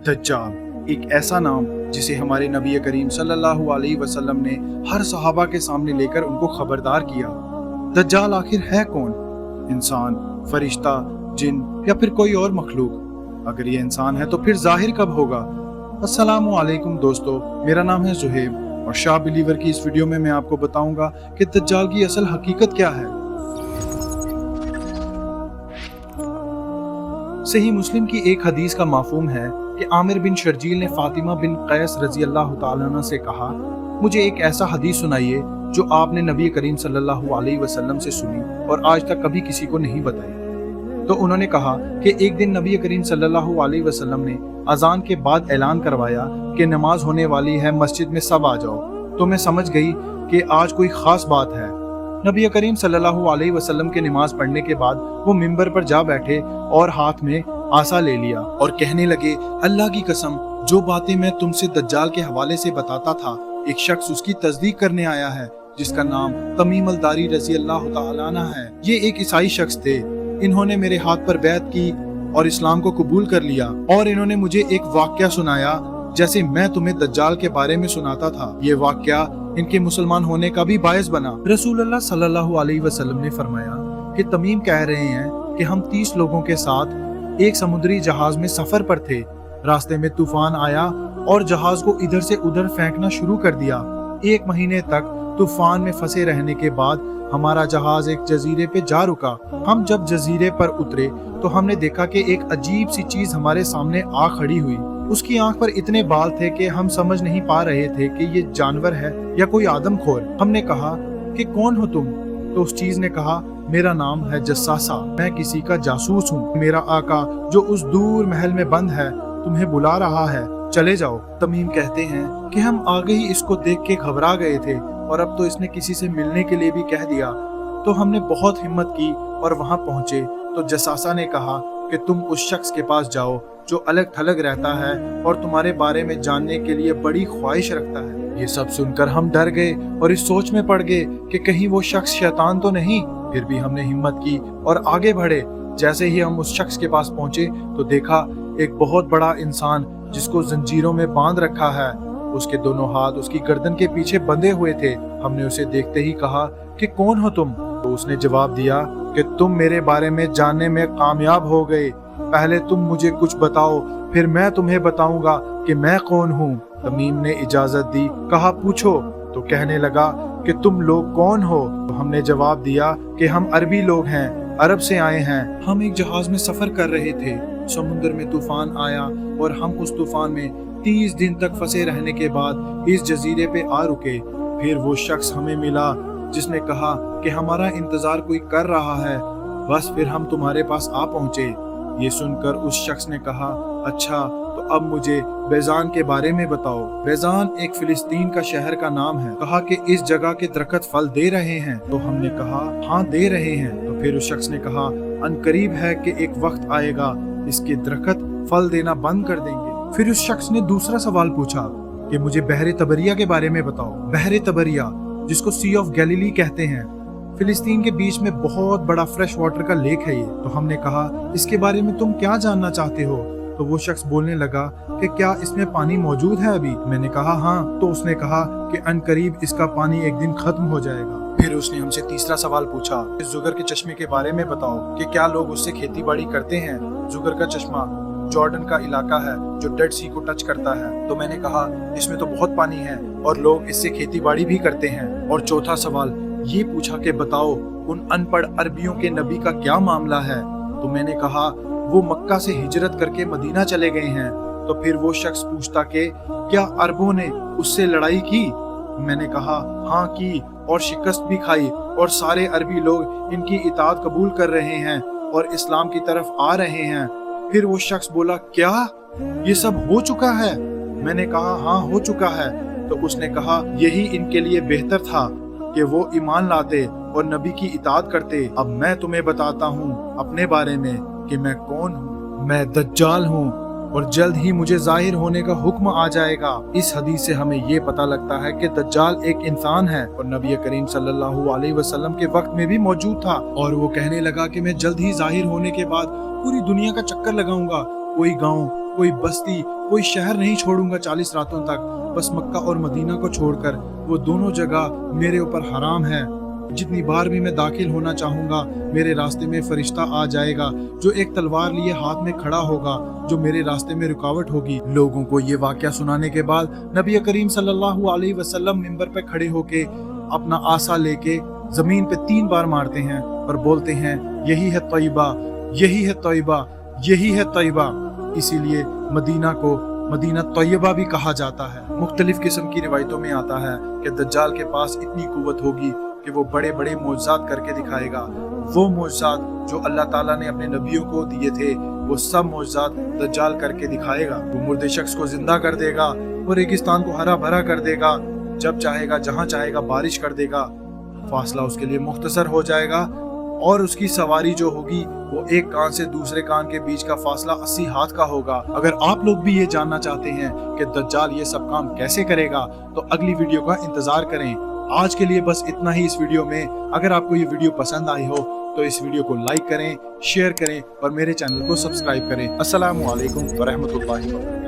दज्जाल एक ऐसा नाम जिसे हमारे नबी करीम सल्लल्लाहु अलैहि वसल्लम ने हर सहाबा के सामने लेकर उनको खबरदार किया। दज्जाल आखिर है कौन? इंसान, फरिश्ता, जिन या फिर कोई और मखलूक? अगर ये इंसान है तो फिर जाहिर कब होगा? अस्सलामु अलैकुम दोस्तों, मेरा नाम है जुहैब और शाह बिलीवर की इस वीडियो में मैं आपको बताऊंगा कि दज्जाल की असल हकीकत क्या है। सही मुस्लिम की एक हदीस का माफूम है कि आमिर बिन शर्जील ने फातिमा बिन कैस रजी अल्लाह तआला अन्हा से कहा, मुझे एक ऐसा हदीस सुनाइए जो आपने नबी करीम सल्लल्लाहु अलैहि वसल्लम से सुनी और आज तक कभी किसी को नहीं बताई। तो उन्होंने कहा कि एक दिन नबी करीम सल्लल्लाहु अलैहि वसल्लम ने अजान के बाद ऐलान करवाया कि नमाज होने वाली है, मस्जिद में सब आ जाओ। तो मैं समझ गई कि आज कोई खास बात है। नबी करीम सल्लल्लाहु अलैहि वसल्लम के नमाज पढ़ने के बाद वो मिंबर पर जा बैठे और हाथ में आसा ले लिया और कहने लगे, अल्लाह की कसम, जो बातें मैं तुमसे दज्जाल के हवाले से बताता था, एक शख्स उसकी तस्दीक करने आया है जिसका नाम तमीम अल-दारी रजी अल्लाह तआला अन्हु है। ये एक ईसाई शख्स थे। इन्होंने मेरे हाथ पर बैत की और इस्लाम को कबूल कर लिया और इन्होंने मुझे एक वाकया सुनाया जैसे मैं तुम्हें दज्जाल के बारे में सुनाता था। ये वाकया इनके मुसलमान होने का भी बायस बना। रसूलुल्लाह सल्लल्लाहु अलैहि वसल्लम ने फरमाया कि तमीम कह रहे हैं कि हम 30 लोगों के साथ एक समुद्री जहाज में सफर पर थे। रास्ते में तूफान आया और जहाज को इधर से उधर फेंकना शुरू कर दिया। 1 महीने तक तूफान में फंसे रहने के बाद हमारा जहाज एक जजीरे पे जा रुका। हम जब जजीरे पर उतरे तो हमने देखा कि एक अजीब सी चीज हमारे सामने आ खड़ी हुई। उसकी आंख पर इतने बाल थे कि हम समझ नहीं पा रहे थे कि ये जानवर है या कोई आदमखोर। हमने कहा कि कौन हो तुम? तो उस चीज ने कहा, मेरा नाम है जस्सासा, मैं किसी का जासूस हूँ। मेरा आका जो उस दूर महल में बंद है तुम्हें बुला रहा है, चले जाओ। तमीम कहते हैं कि हम आगे ही इसको देख के घबरा गए थे और अब तो इसने किसी से मिलने के लिए भी कह दिया। तो हमने बहुत हिम्मत की और वहां पहुंचे तो जसासा ने कहा कि तुम उस शख्स के पास जाओ जो अलग थलग रहता है और तुम्हारे बारे में जानने के लिए बड़ी ख्वाहिश रखता है। ये सब सुनकर हम डर गए और इस सोच में पड़ गए कि कहीं वो शख्स शैतान तो नहीं। फिर भी हमने हिम्मत की और आगे बढ़े। जैसे ही हम उस शख्स के पास पहुंचे तो देखा एक बहुत बड़ा इंसान जिसको जंजीरों में बांध रखा है। उसके दोनों हाथ उसकी गर्दन के पीछे बंधे हुए थे। हमने उसे देखते ही कहा कि कौन हो तुम? तो उसने जवाब दिया कि तुम मेरे बारे में जानने में कामयाब हो गए। पहले तुम मुझे कुछ बताओ, फिर मैं तुम्हें बताऊंगा कि मैं कौन हूँ। तमीम ने इजाजत दी, कहा पूछो। तो कहने लगा कि तुम लोग कौन हो? तो हमने जवाब दिया कि हम अरबी लोग हैं, अरब से आए हैं। हम एक जहाज में सफर कर रहे थे। समुद्र में तूफान आया और हम उस तूफान में 30 दिन तक फंसे रहने के बाद इस जजीरे पे आ रुके। फिर वो शख्स हमें मिला जिसने कहा कि हमारा इंतजार कोई कर रहा है, बस फिर हम तुम्हारे पास आ पहुंचे। ये सुनकर उस शख्स ने कहा, अच्छा तो अब मुझे बेजान के बारे में बताओ। बेजान एक फिलिस्तीन का शहर का नाम है। कहा कि इस जगह के दरख्त फल दे रहे हैं। तो हमने कहा हाँ दे रहे हैं। तो फिर उस शख्स ने कहा, अनकरीब है कि एक वक्त आएगा इसके दरख्त फल देना बंद कर देंगे। फिर उस शख्स ने दूसरा सवाल पूछा कि मुझे बहरे तबरिया के बारे में बताओ। बहरे तबरिया जिसको सी ऑफ गैलीली कहते हैं, फिलिस्तीन के बीच में बहुत बड़ा फ्रेश वाटर का लेक है ये। तो हमने कहा इसके बारे में तुम क्या जानना चाहते हो? तो वो शख्स बोलने लगा कि क्या इसमें पानी मौजूद है अभी? मैंने कहा हाँ। तो उसने कहा कि अनकरीब इसका पानी एक दिन खत्म हो जाएगा। फिर उसने हमसे तीसरा सवाल पूछा, जुगर के चश्मे के बारे में बताओ कि क्या लोग उससे खेती बाड़ी करते हैं? जुगर का चश्मा जॉर्डन का इलाका है जो डेड सी को टच करता है। तो मैंने कहा इसमें तो बहुत पानी है और लोग इससे खेती बाड़ी भी करते हैं। और चौथा सवाल ये पूछा कि बताओ उन अनपढ़ अरबियों के नबी का क्या मामला है? तो मैंने कहा वो मक्का से हिजरत करके मदीना चले गए हैं। तो फिर वो शख्स पूछता कि क्या अरबों ने उससे लड़ाई की? मैंने कहा हाँ की और शिकस्त भी खाई और सारे अरबी लोग इनकी इताअत कबूल कर रहे हैं और इस्लाम की तरफ आ रहे हैं। फिर वो शख्स बोला, क्या ये सब हो चुका है? मैंने कहा हाँ हो चुका है। तो उसने कहा यही इनके लिए बेहतर था कि वो ईमान लाते और नबी की इताअत करते। अब मैं तुम्हें बताता हूँ अपने बारे में कि मैं कौन हूँ। मैं दज्जाल हूँ और जल्द ही मुझे जाहिर होने का हुक्म आ जाएगा। इस हदीस से हमें ये पता लगता है कि दज्जाल एक इंसान है और नबी करीम सल्लल्लाहु अलैहि वसल्लम के वक्त में भी मौजूद था। और वो कहने लगा कि मैं जल्द ही जाहिर होने के बाद पूरी दुनिया का चक्कर लगाऊंगा, कोई गांव, कोई बस्ती, कोई शहर नहीं छोड़ूंगा 40 रातों तक। बस मक्का और मदीना को छोड़कर वो दोनों जगह मेरे ऊपर हराम है। जितनी बार भी मैं दाखिल होना चाहूंगा, मेरे रास्ते में फरिश्ता आ जाएगा जो एक तलवार लिए हाथ में खड़ा होगा, जो मेरे रास्ते में रुकावट होगी। लोगों को ये वाकया सुनाने के बाद नबी करीम सल्लल्लाहु अलैहि वसल्लम मिंबर पे खड़े होके अपना आसा लेके जमीन पे 3 बार मारते हैं और बोलते हैं, यही है तौबा, यही है तौबा, यही है तौबा। इसीलिए मदीना को मदीना तौयबा भी कहा जाता है। मुख्तलिफ किस्म की रिवायतों में आता है कि दज्जाल के पास इतनी कुव्वत होगी कि वो बड़े बड़े मौजज़ात करके दिखाएगा। वो मौजज़ात जो अल्लाह ताला ने अपने नबियों को दिए थे, वो सब मौजज़ात दज्जाल करके दिखाएगा। वो मुर्दे शख्स को जिंदा कर देगा, वो रेगिस्तान को हरा भरा कर देगा, जब चाहेगा जहाँ चाहेगा बारिश कर देगा। फासला उसके लिए मुख्तसर हो जाएगा और उसकी सवारी जो होगी वो एक कान से दूसरे कान के बीच का फासला 80 हाथ का होगा। अगर आप लोग भी ये जानना चाहते हैं कि दज्जाल ये सब काम कैसे करेगा, तो अगली वीडियो का इंतजार करें। आज के लिए बस इतना ही इस वीडियो में। अगर आपको ये वीडियो पसंद आई हो तो इस वीडियो को लाइक करें, शेयर करें और मेरे चैनल को सब्सक्राइब करें। अस्सलामु अलैकुम व रहमतुल्लाहि व बरकातहू।